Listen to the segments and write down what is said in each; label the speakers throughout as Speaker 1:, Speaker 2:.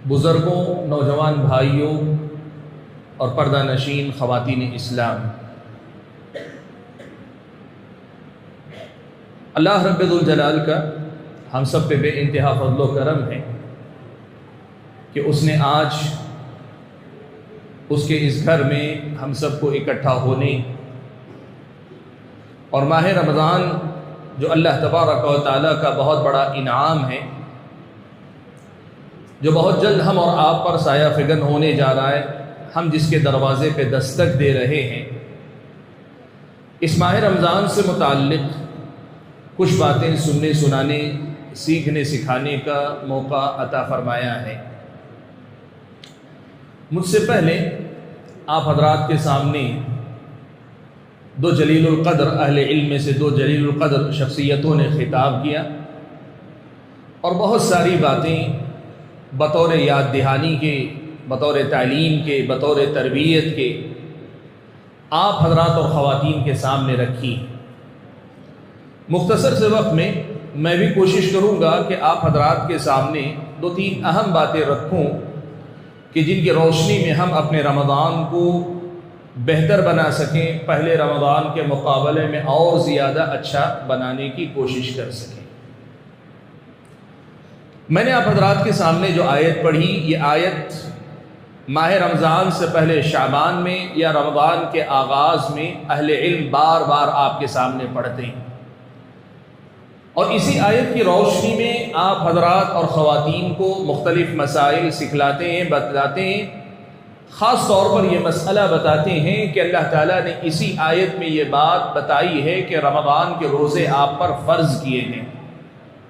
Speaker 1: بزرگوں، نوجوان بھائیوں اور پردہ نشین خواتین اسلام، اللہ رب ذوالجلال کا ہم سب پہ بے انتہا فضل و کرم ہے کہ اس نے آج اس کے اس گھر میں ہم سب کو اکٹھا ہونے اور ماہ رمضان جو اللہ تبارک و تعالیٰ کا بہت بڑا انعام ہے، جو بہت جلد ہم اور آپ پر سایہ فگن ہونے جا رہا ہے، ہم جس کے دروازے پہ دستک دے رہے ہیں، اس ماہ رمضان سے متعلق کچھ باتیں سننے سنانے، سیکھنے سکھانے کا موقع عطا فرمایا ہے۔ مجھ سے پہلے آپ حضرات کے سامنے دو جلیل القدر اہل علم میں سے دو جلیل القدر شخصیتوں نے خطاب کیا اور بہت ساری باتیں بطور یاد دہانی کے، بطور تعلیم کے، بطور تربیت کے آپ حضرات اور خواتین کے سامنے رکھی۔ مختصر سے وقت میں میں بھی کوشش کروں گا کہ آپ حضرات کے سامنے دو تین اہم باتیں رکھوں کہ جن کی روشنی میں ہم اپنے رمضان کو بہتر بنا سکیں، پہلے رمضان کے مقابلے میں اور زیادہ اچھا بنانے کی کوشش کر سکیں۔ میں نے آپ حضرات کے سامنے جو آیت پڑھی، یہ آیت ماہ رمضان سے پہلے شعبان میں یا رمضان کے آغاز میں اہل علم بار بار آپ کے سامنے پڑھتے ہیں، اور اسی آیت کی روشنی میں آپ حضرات اور خواتین کو مختلف مسائل سکھلاتے ہیں، بتلاتے ہیں۔ خاص طور پر یہ مسئلہ بتاتے ہیں کہ اللہ تعالیٰ نے اسی آیت میں یہ بات بتائی ہے کہ رمضان کے روزے آپ پر فرض کیے ہیں۔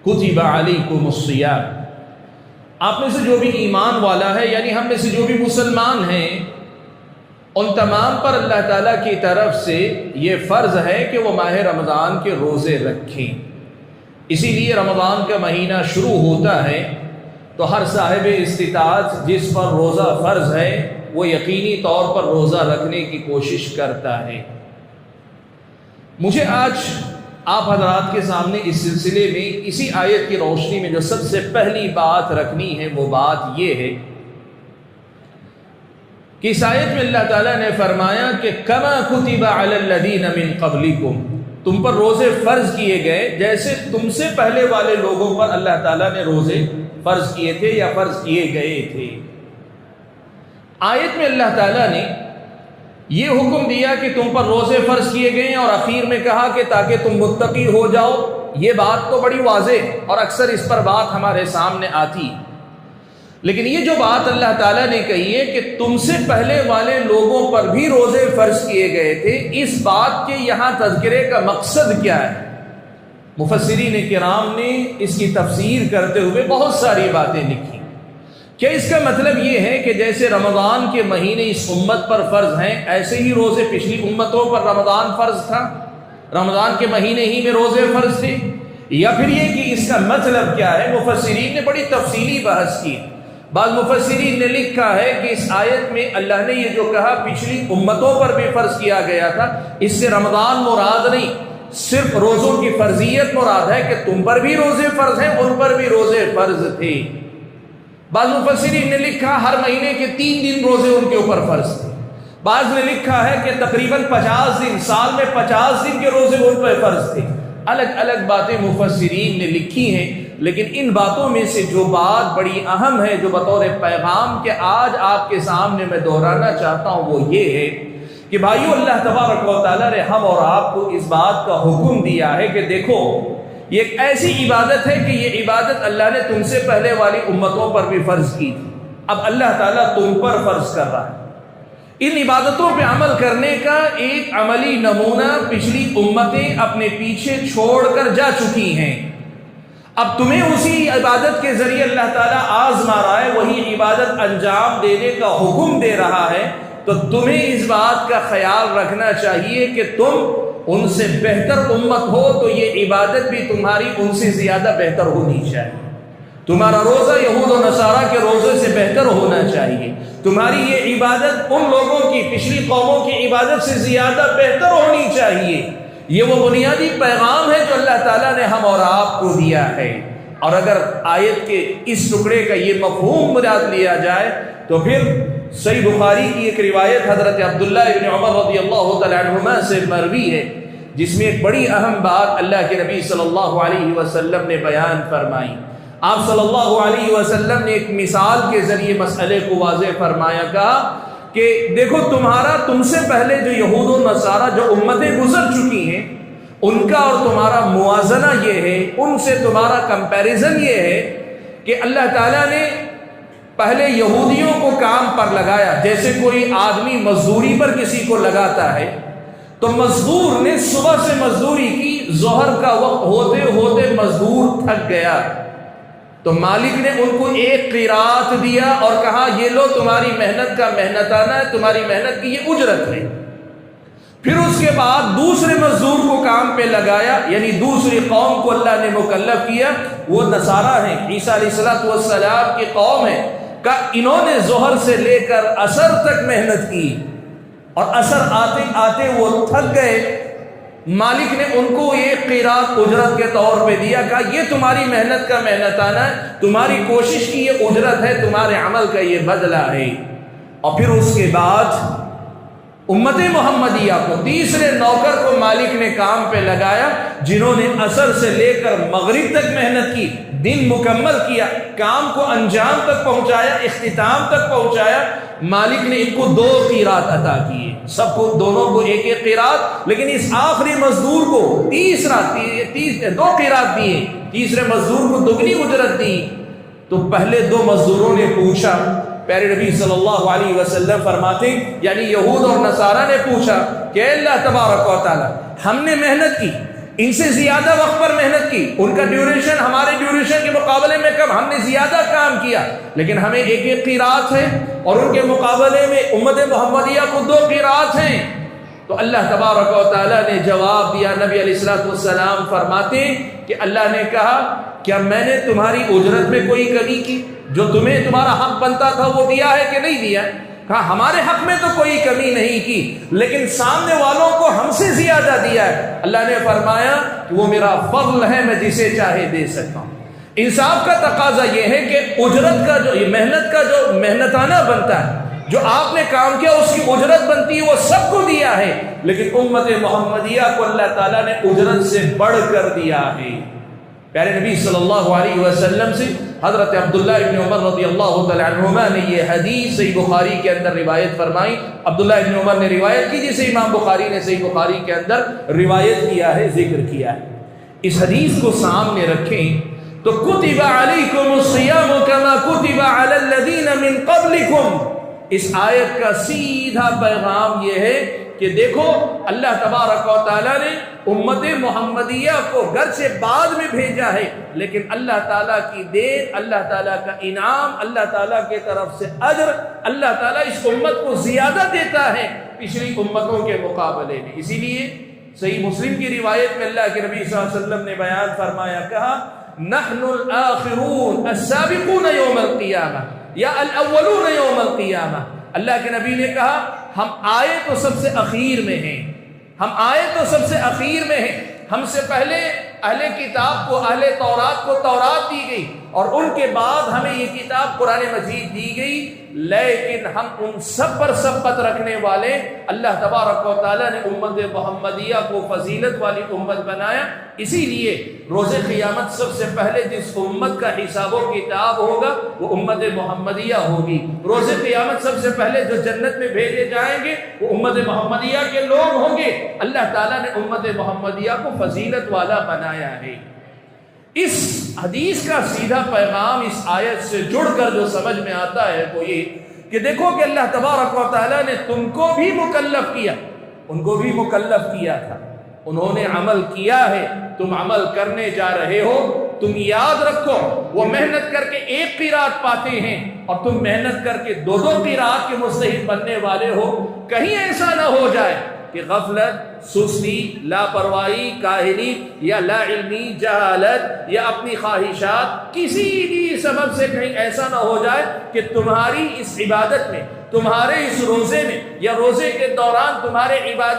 Speaker 1: کتب علیکم الصیام، آپ میں سے جو بھی ایمان والا ہے، یعنی ہم میں سے جو بھی مسلمان ہیں، ان تمام پر اللہ تعالیٰ کی طرف سے یہ فرض ہے کہ وہ ماہ رمضان کے روزے رکھیں۔ اسی لیے رمضان کا مہینہ شروع ہوتا ہے تو ہر صاحب استطاعت جس پر روزہ فرض ہے وہ یقینی طور پر روزہ رکھنے کی کوشش کرتا ہے۔ مجھے آج آپ حضرات کے سامنے اس سلسلے میں اسی آیت کی روشنی میں جو سب سے پہلی بات رکھنی ہے وہ بات یہ ہے کہ اس آیت میں اللہ تعالیٰ نے فرمایا کہ کما کتب علی الذین من قبلکم، تم پر روزے فرض کیے گئے جیسے تم سے پہلے والے لوگوں پر اللہ تعالیٰ نے روزے فرض کیے تھے یا فرض کیے گئے تھے۔ آیت میں اللہ تعالیٰ نے یہ حکم دیا کہ تم پر روزے فرض کیے گئے ہیں، اور اخیر میں کہا کہ تاکہ تم متقی ہو جاؤ۔ یہ بات تو بڑی واضح اور اکثر اس پر بات ہمارے سامنے آتی، لیکن یہ جو بات اللہ تعالیٰ نے کہی ہے کہ تم سے پہلے والے لوگوں پر بھی روزے فرض کیے گئے تھے، اس بات کے یہاں تذکرے کا مقصد کیا ہے؟ مفسرین کرام نے اس کی تفسیر کرتے ہوئے بہت ساری باتیں لکھی۔ کیا اس کا مطلب یہ ہے کہ جیسے رمضان کے مہینے اس امت پر فرض ہیں، ایسے ہی روزے پچھلی امتوں پر رمضان فرض تھا، رمضان کے مہینے ہی میں روزے فرض تھے؟ یا پھر یہ کہ اس کا مطلب کیا ہے؟ مفسرین نے بڑی تفصیلی بحث کی۔ بعض مفسرین نے لکھا ہے کہ اس آیت میں اللہ نے یہ جو کہا پچھلی امتوں پر بھی فرض کیا گیا تھا، اس سے رمضان مراد نہیں، صرف روزوں کی فرضیت مراد ہے کہ تم پر بھی روزے فرض ہیں، ان پر بھی روزے فرض تھے۔ بعض مفسرین نے لکھا ہر مہینے کے 3 دن روزے ان کے اوپر فرض تھے۔ بعض نے لکھا ہے کہ تقریباً 50 دن، سال میں 50 دن کے روزے ان پر فرض تھے۔ الگ الگ باتیں مفسرین نے لکھی ہیں، لیکن ان باتوں میں سے جو بات بڑی اہم ہے، جو بطور پیغام کے آج آپ کے سامنے میں دہرانا چاہتا ہوں، وہ یہ ہے کہ بھائیو، اللہ تبارک و تعالیٰ نے ہم اور آپ کو اس بات کا حکم دیا ہے کہ دیکھو، یہ ایک ایسی عبادت ہے کہ یہ عبادت اللہ نے تم سے پہلے والی امتوں پر بھی فرض کی تھی، اب اللہ تعالیٰ تم پر فرض کر رہا ہے۔ ان عبادتوں پہ عمل کرنے کا ایک عملی نمونہ پچھلی امتیں اپنے پیچھے چھوڑ کر جا چکی ہیں، اب تمہیں اسی عبادت کے ذریعے اللہ تعالیٰ آزما رہا ہے، وہی عبادت انجام دینے کا حکم دے رہا ہے، تو تمہیں اس بات کا خیال رکھنا چاہیے کہ تم ان سے بہتر امت ہو، تو یہ عبادت بھی تمہاری ان سے زیادہ بہتر ہونی چاہیے۔ تمہارا روزہ یہود و نصارہ کے روزے سے بہتر ہونا چاہیے، تمہاری یہ عبادت ان لوگوں کی، پچھلی قوموں کی عبادت سے زیادہ بہتر ہونی چاہیے۔ یہ وہ بنیادی پیغام ہے جو اللہ تعالیٰ نے ہم اور آپ کو دیا ہے۔ اور اگر آیت کے اس ٹکڑے کا یہ مفہوم مراد لیا جائے تو پھر صحیح بخاری کی ایک روایت حضرت عبداللہ ابن عمر رضی اللہ تعالی عنہما سے مروی ہے، جس میں ایک بڑی اہم بات اللہ کے نبی صلی اللہ علیہ وسلم نے بیان فرمائی۔ آپ صلی اللہ علیہ وسلم نے ایک مثال کے ذریعے مسئلے کو واضح فرمایا، کہا کہ دیکھو تم سے پہلے جو یہود و نصارہ جو امتیں گزر چکی ہیں، ان کا اور تمہارا موازنہ یہ ہے، ان سے تمہارا کمپیریزن یہ ہے کہ اللہ تعالیٰ نے پہلے یہودیوں کو کام پر لگایا، جیسے کوئی آدمی مزدوری پر کسی کو لگاتا ہے تو مزدور نے صبح سے مزدوری کی، ظہر کا وقت ہوتے ہوتے مزدور تھک گیا تو مالک نے ان کو ایک قیراط دیا اور کہا یہ لو تمہاری محنت کا محنتانہ ہے، تمہاری محنت کی یہ اجرت ہے۔ پھر اس کے بعد دوسرے مزدور کو کام پہ لگایا، یعنی دوسری قوم کو اللہ نے مکلف کیا، وہ نصارہ ہیں، عیسیٰ علیہ السلام کی قوم ہے، کہ انہوں نے ظہر سے لے کر عصر تک محنت کی اور عصر آتے آتے وہ تھک گئے، مالک نے ان کو ایک قیراط اجرت کے طور پہ دیا، کہا یہ تمہاری محنت کا محنتانہ ہے، تمہاری کوشش کی یہ اجرت ہے، تمہارے عمل کا یہ بدلہ ہے۔ اور پھر اس کے بعد امت محمدیہ کو تیسرے نوکر کو مالک نے کام پہ لگایا، جنہوں نے عصر سے لے کر مغرب تک محنت کی، دن مکمل کیا، کام کو انجام تک پہنچایا، اختتام تک پہنچایا۔ مالک نے ان کو 2 قیراط عطا کیے، سب کو دونوں کو ایک ایک قیراط، لیکن اس آخری مزدور کو 2 قیراط دیے، تیسرے مزدور کو دگنی اجرت دی۔ تو پہلے 2 مزدوروں نے پوچھا، پیارے نبی صلی اللہ علیہ وسلم فرماتے یعنی یہود اور نصارہ نے پوچھا کہ اللہ تبارک و تعالی ہم نے محنت کی، ان سے زیادہ وقت پر محنت کی، ان کا ڈیوریشن ہمارے ڈیوریشن کے مقابلے میں کم، ہم نے زیادہ کام کیا، لیکن ہمیں ایک ایک قیراط ہے اور ان کے مقابلے میں امت محمدیہ کو 2 قیراط ہیں۔ تو اللہ تبارک و تعالی نے جواب دیا، نبی علیہ السلام فرماتے کہ اللہ نے کہا کیا میں نے تمہاری اجرت میں کوئی کمی کی؟ جو تمہیں تمہارا حق بنتا تھا وہ دیا ہے کہ نہیں دیا؟ کہا ہمارے حق میں تو کوئی کمی نہیں کی، لیکن سامنے والوں کو ہم سے زیادہ دیا ہے۔ اللہ نے فرمایا کہ وہ میرا فضل ہے، میں جسے چاہے دے سکتا ہوں۔ انصاف کا تقاضا یہ ہے کہ اجرت کا جو محنت کا جو محنتانہ بنتا ہے، جو آپ نے کام کیا اس کی اجرت بنتی ہے، وہ سب کو دیا ہے، لیکن امت محمدیہ کو اللہ تعالیٰ نے اجرت سے بڑھ کر دیا ہے۔ پیارے نبی صلی اللہ علیہ وسلم سے حضرت عبداللہ ابن عمر رضی اللہ تعالی عنہما نے یہ حدیث صحیح بخاری کے اندر روایت فرمائی۔ عبداللہ ابن عمر نے روایت کی جسے امام بخاری نے صحیح بخاری کے اندر روایت کیا ہے، ذکر کیا ہے۔ اس حدیث کو سامنے رکھیں تو کتب علیکم الصیام کما کتب علی الذین من قبلکم، اس آیت کا سیدھا پیغام یہ ہے کہ دیکھو اللہ تبارک و تعالیٰ نے امت محمدیہ کو گرچہ بعد میں بھیجا ہے، لیکن اللہ تعالیٰ کی دین، اللہ تعالیٰ کا انعام، اللہ تعالیٰ کی طرف سے اجر، اللہ تعالیٰ اس امت کو زیادہ دیتا ہے پچھلی امتوں کے مقابلے میں۔ اسی لیے صحیح مسلم کی روایت میں اللہ کے نبی صلی اللہ علیہ وسلم نے بیان فرمایا، کہا نحن الآخرون السابقون یوم القیامہ یا الاولون یوم القیامہ۔ اللہ کے نبی نے کہا ہم آئے تو سب سے اخیر میں ہیں، ہم آئے تو سب سے اخیر میں ہیں، ہم سے پہلے اہل کتاب کو، اہل تورات کو تورات دی گئی اور ان کے بعد ہمیں یہ کتاب قرآن مجید دی گئی، لیکن ہم ان سب پر سبقت رکھنے والے، اللہ تبارک و تعالیٰ نے امت محمدیہ کو فضیلت والی امت بنایا۔ اسی لیے روز قیامت سب سے پہلے جس امت کا حساب و کتاب ہوگا وہ امت محمدیہ ہوگی۔ روز قیامت سب سے پہلے جو جنت میں بھیجے جائیں گے وہ امت محمدیہ کے لوگ ہوں گے۔ اللہ تعالیٰ نے امت محمدیہ کو فضیلت والا بنایا ہے۔ اس حدیث کا سیدھا پیغام اس آیت سے جڑ کر جو سمجھ میں آتا ہے وہ یہ کہ دیکھو کہ اللہ تبارک و تعالیٰ نے تم کو بھی مکلف کیا، ان کو بھی مکلف کیا تھا، انہوں نے عمل کیا ہے، تم عمل کرنے جا رہے ہو۔ تم یاد رکھو وہ محنت کر کے 1 قیراط پاتے ہیں اور تم محنت کر کے 2 قیراط کے مستحق بننے والے ہو۔ کہیں ایسا نہ ہو جائے کہ غفلت، سستی، لاپرواہی، کاہلی یا لا علمی، جہالت یا اپنی خواہشات، کسی بھی سبب سے کہیں ایسا نہ ہو جائے کہ تمہاری اس عبادت میں، تمہارے اس روزے میں یا روزے کے دوران تمہارے عبادت